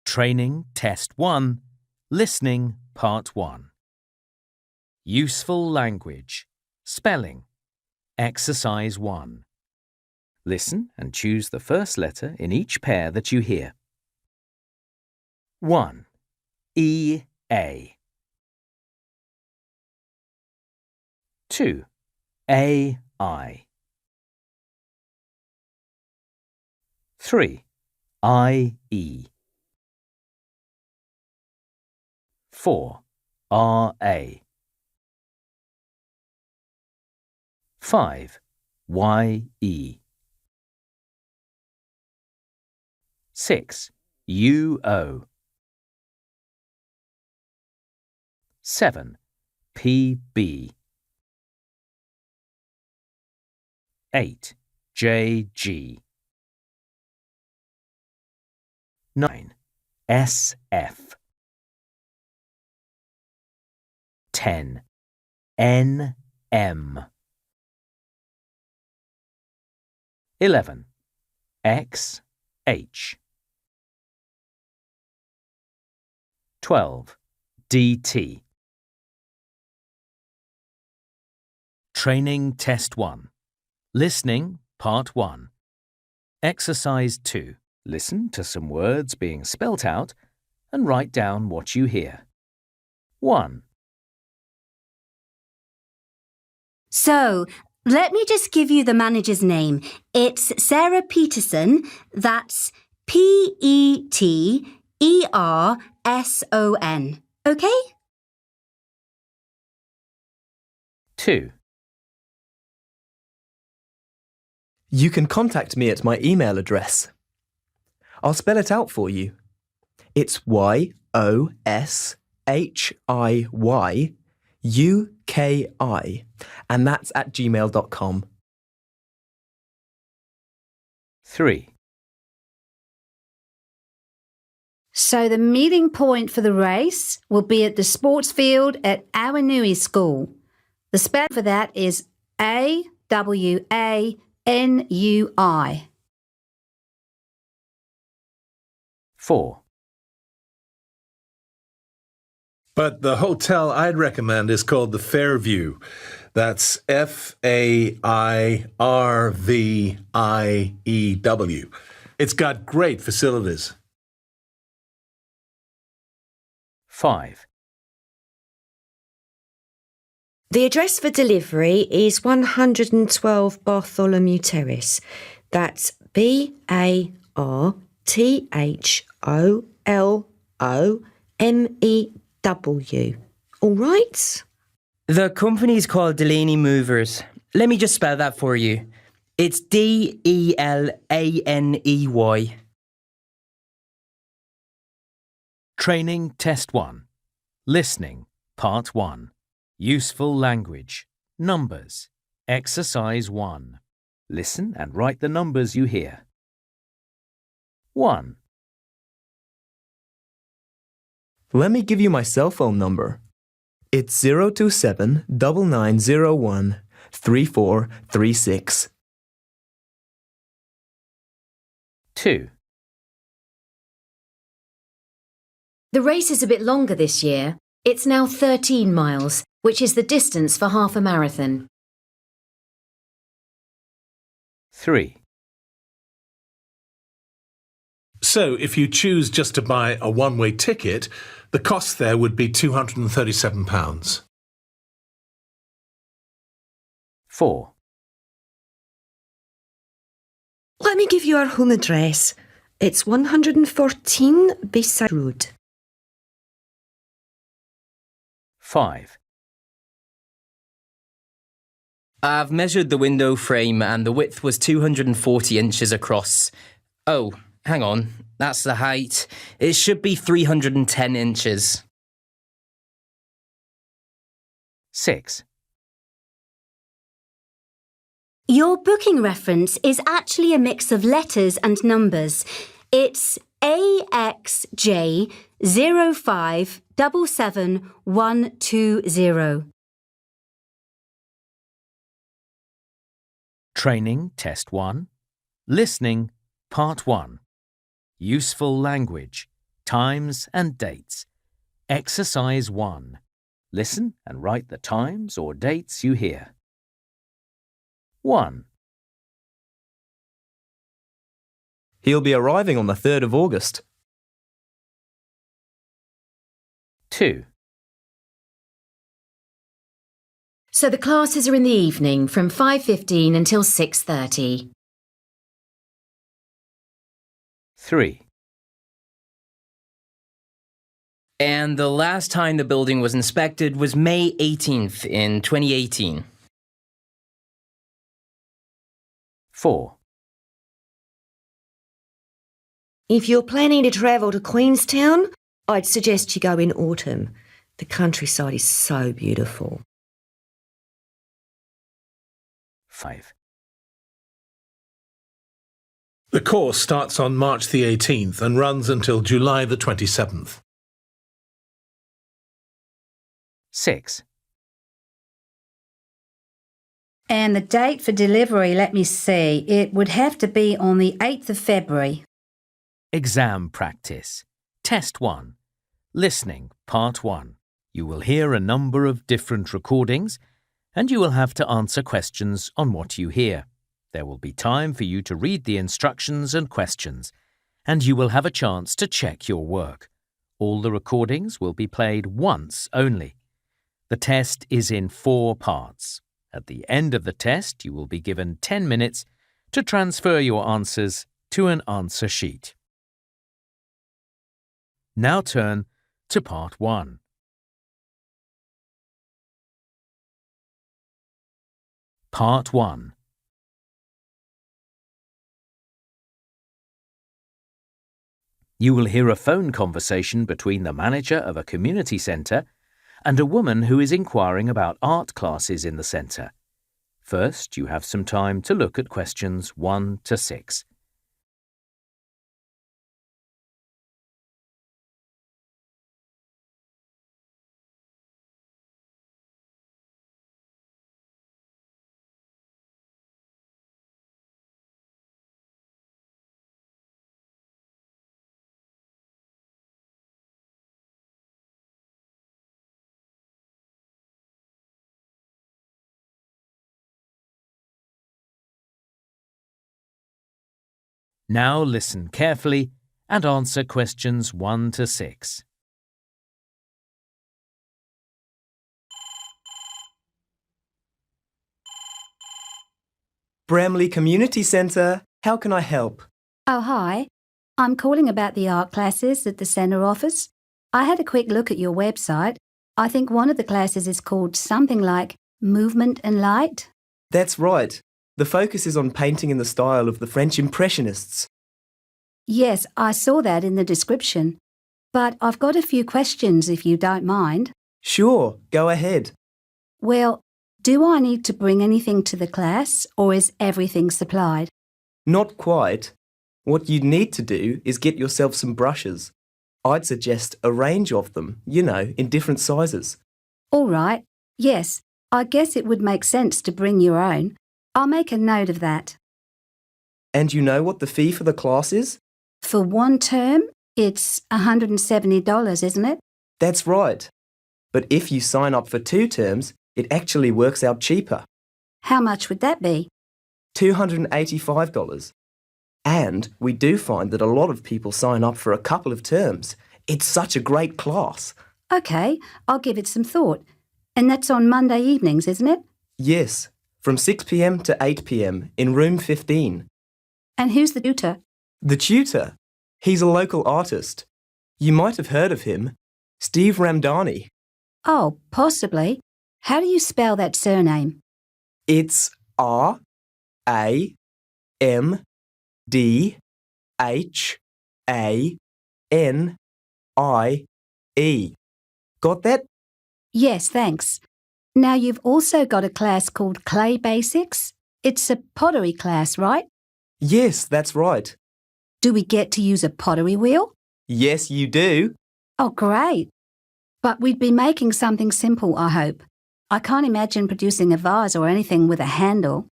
Training Test 1, Listening Part 1. Useful language. Spelling. Exercise 1. Listen and choose the first letter in each pair that you hear. 1. E-A. 2. A-I. 3. I-E. 4. R-A. 5. Y-E. 6. U-O. 7. P-B. 8. J-G. 9. S-F. 10. N-M. 11. X-H. 12. D-T. Training Test 1. Listening Part 1. Exercise 2. Listen to some words being spelt out and write down what you hear. 1. So, let me just give you the manager's name. It's Sarah Peterson. That's P-E-T-E-R-S-O-N. Okay? 2. You can contact me at my email address. I'll spell it out for you. It's YOSHIYUKI, and that's at gmail.com. 3. So the meeting point for the race will be at the sports field at Awanui School. The spelling for that is A-W-A-N-U-I. 4. But the hotel I'd recommend is called the Fairview. That's F-A-I-R-V-I-E-W. It's got great facilities. 5. The address for delivery is 112 Bartholomew Terrace. That's B-A-R-T-H-O-L-O-M-E-W. All right? The company's called Delaney Movers. Let me just spell that for you. It's D-E-L-A-N-E-Y. Training Test 1. Listening Part 1. Useful language. Numbers. Exercise 1. Listen and write the numbers you hear. 1. Let me give you my cell phone number. It's 027-9901-3436. 2. The race is a bit longer this year. It's now 13 miles, which is the distance for half a marathon. 3. So if you choose just to buy a one-way ticket, the cost there would be £237. 4. Let me give you our home address. It's 114 Bayside Road. 5. I've measured the window frame and the width was 240 inches across. Oh, hang on, that's the height. It should be 310 inches. 6. Your booking reference is actually a mix of letters and numbers. It's AXJ05777120. Training Test 1. Listening Part 1. Useful language. times and dates. Exercise 1. Listen and write the times or dates you hear. 1, He'll be arriving on the 3rd of August. 2, So the classes are in the evening from 5:15 until 6:30. 3, And the last time the building was inspected was May 18th in 2018. 4, If you're planning to travel to Queenstown, I'd suggest you go in autumn. The countryside is so beautiful. 5, The course starts on March the 18th and runs until July the 27th. 6, And the date for delivery, let me see, it would have to be on the 8th of February. Exam practice. Test 1. Listening, Part 1. You will hear a number of different recordings and you will have to answer questions on what you hear. There will be time for you to read the instructions and questions, and you will have a chance to check your work. All the recordings will be played once only. The test is in 4 parts. At the end of the test, you will be given 10 minutes to transfer your answers to an answer sheet. Now turn to Part 1. Part 1. You will hear a phone conversation between the manager of a community centre and a woman who is inquiring about art classes in the centre. First, you have some time to look at questions 1 to 6. Now listen carefully and answer questions 1 to 6. Bramley Community Centre, how can I help? Oh, hi. I'm calling about the art classes at the centre office. I had a quick look at your website. I think one of the classes is called something like Movement and Light. That's right. The focus is on painting in the style of the French Impressionists. Yes, I saw that in the description. But I've got a few questions if you don't mind. Sure, go ahead. Well, do I need to bring anything to the class or is everything supplied? Not quite. What you need to do is get yourself some brushes. I'd suggest a range of them, in different sizes. All right. Yes, I guess it would make sense to bring your own. I'll make a note of that. And you know what the fee for the class is? For one term, it's $170, isn't it? That's right. But if you sign up for 2 terms, it actually works out cheaper. How much would that be? $285. And we do find that a lot of people sign up for a couple of terms. It's such a great class. OK, I'll give it some thought. And that's on Monday evenings, isn't it? Yes, from 6 p.m. to 8 p.m. in room 15. And who's the tutor? The tutor? He's a local artist. You might have heard of him. Steve Ramdani. Oh, possibly. How do you spell that surname? It's R-A-M-D-H-A-N-I-E. Got that? Yes, thanks. Now you've also got a class called Clay Basics. It's a pottery class, right? Yes, that's right. Do we get to use a pottery wheel? Yes, you do. Oh, great. But we'd be making something simple, I hope. I can't imagine producing a vase or anything with a handle.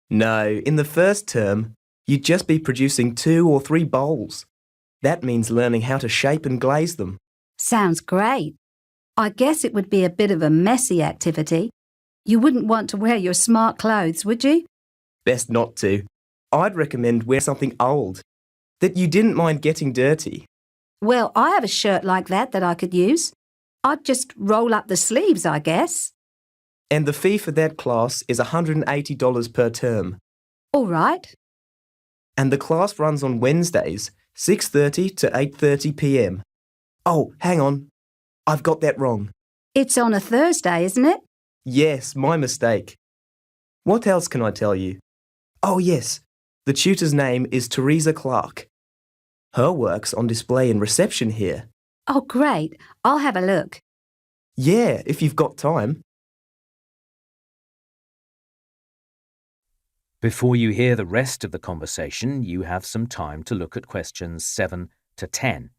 No, in the first term, you'd just be producing 2 or 3 bowls. That means learning how to shape and glaze them. Sounds great. I guess it would be a bit of a messy activity. You wouldn't want to wear your smart clothes, would you? Best not to. I'd recommend wear something old, that you didn't mind getting dirty. Well, I have a shirt like that I could use. I'd just roll up the sleeves, I guess. And the fee for that class is $180 per term. All right. And the class runs on Wednesdays, 6:30 to 8:30 p.m. Oh, hang on. I've got that wrong. It's on a Thursday, isn't it? Yes, my mistake. What else can I tell you? Oh, yes. The tutor's name is Teresa Clark. Her work's on display in reception here. Oh, great. I'll have a look. Yeah, if you've got time. Before you hear the rest of the conversation, you have some time to look at questions 7 to 10.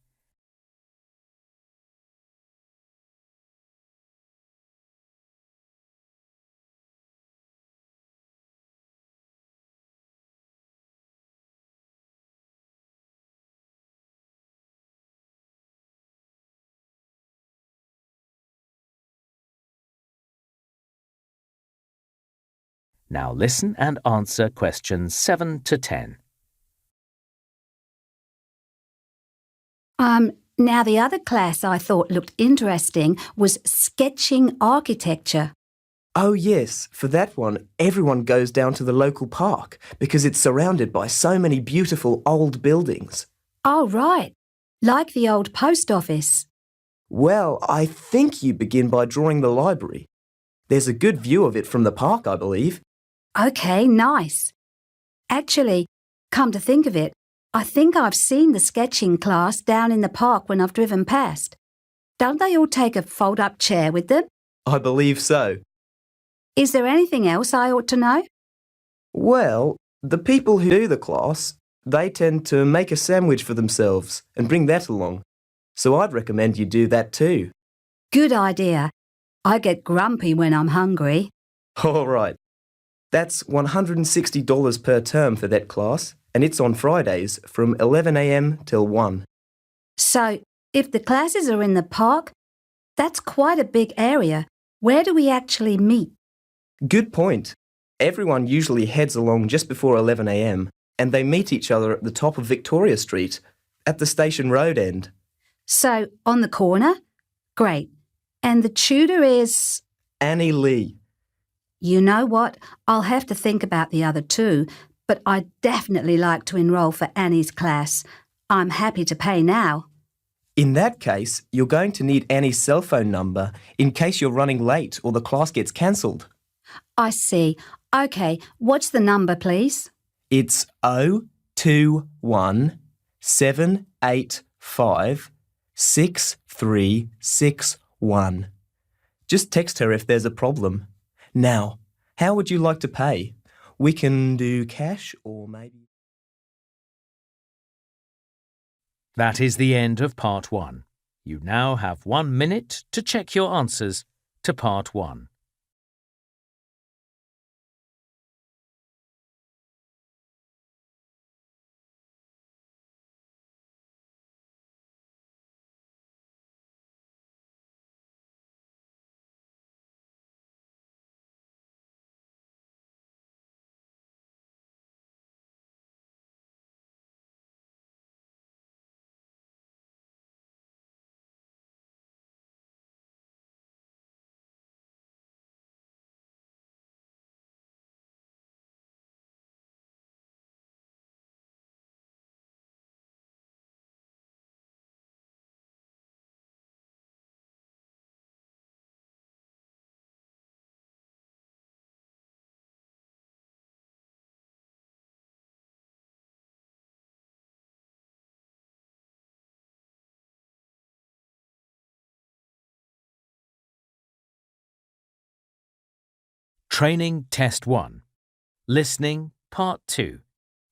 Now listen and answer questions 7 to 10. Now the other class I thought looked interesting was sketching architecture. Oh, yes, for that one, everyone goes down to the local park because it's surrounded by so many beautiful old buildings. Oh, right. Like the old post office. Well, I think you begin by drawing the library. There's a good view of it from the park, I believe. OK, nice. Actually, come to think of it, I think I've seen the sketching class down in the park when I've driven past. Don't they all take a fold-up chair with them? I believe so. Is there anything else I ought to know? Well, the people who do the class, they tend to make a sandwich for themselves and bring that along. So I'd recommend you do that too. Good idea. I get grumpy when I'm hungry. All right. That's $160 per term for that class, and it's on Fridays from 11 a.m. till 1. So, if the classes are in the park, that's quite a big area. Where do we actually meet? Good point. Everyone usually heads along just before 11 a.m. and they meet each other at the top of Victoria Street, at the station road end. So, on the corner? Great. And the tutor is? Annie Lee. You know what? I'll have to think about the other two, but I'd definitely like to enrol for Annie's class. I'm happy to pay now. In that case, you're going to need Annie's cell phone number in case you're running late or the class gets cancelled. I see. OK, what's the number, please? It's 021 785 6361. Just text her if there's a problem. Now, how would you like to pay? We can do cash or maybe... That is the end of part 1. You now have 1 minute to check your answers to part 1. Training Test 1. Listening Part 2.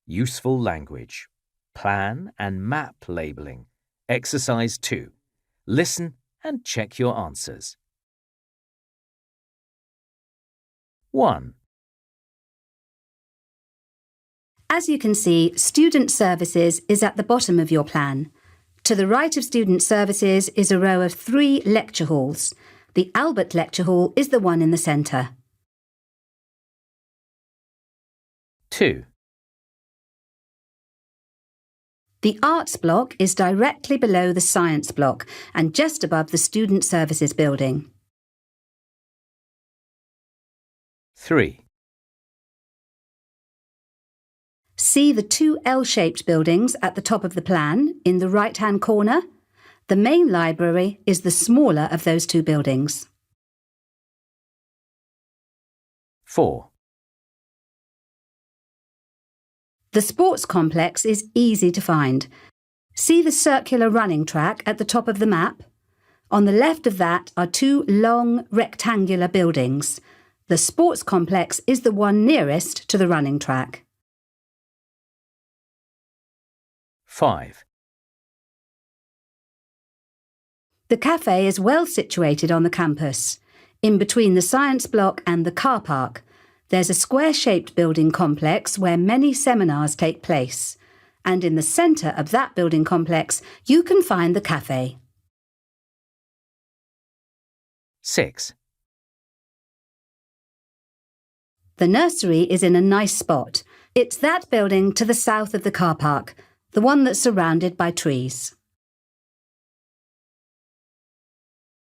Useful language. Plan and map labelling. Exercise 2. Listen and check your answers. 1. As you can see, Student Services is at the bottom of your plan. To the right of Student Services is a row of 3 lecture halls. The Albert Lecture Hall is the one in the centre. 2. The Arts block is directly below the Science block and just above the Student Services building. 3. See the 2 L-shaped buildings at the top of the plan in the right-hand corner? The main library is the smaller of those 2 buildings. 4. The sports complex is easy to find. See the circular running track at the top of the map? On the left of that are 2 long rectangular buildings. The sports complex is the one nearest to the running track. 5. The cafe is well situated on the campus. In between the science block and the car park, there's a square-shaped building complex where many seminars take place. And in the centre of that building complex, you can find the cafe. 6. The nursery is in a nice spot. It's that building to the south of the car park, the one that's surrounded by trees.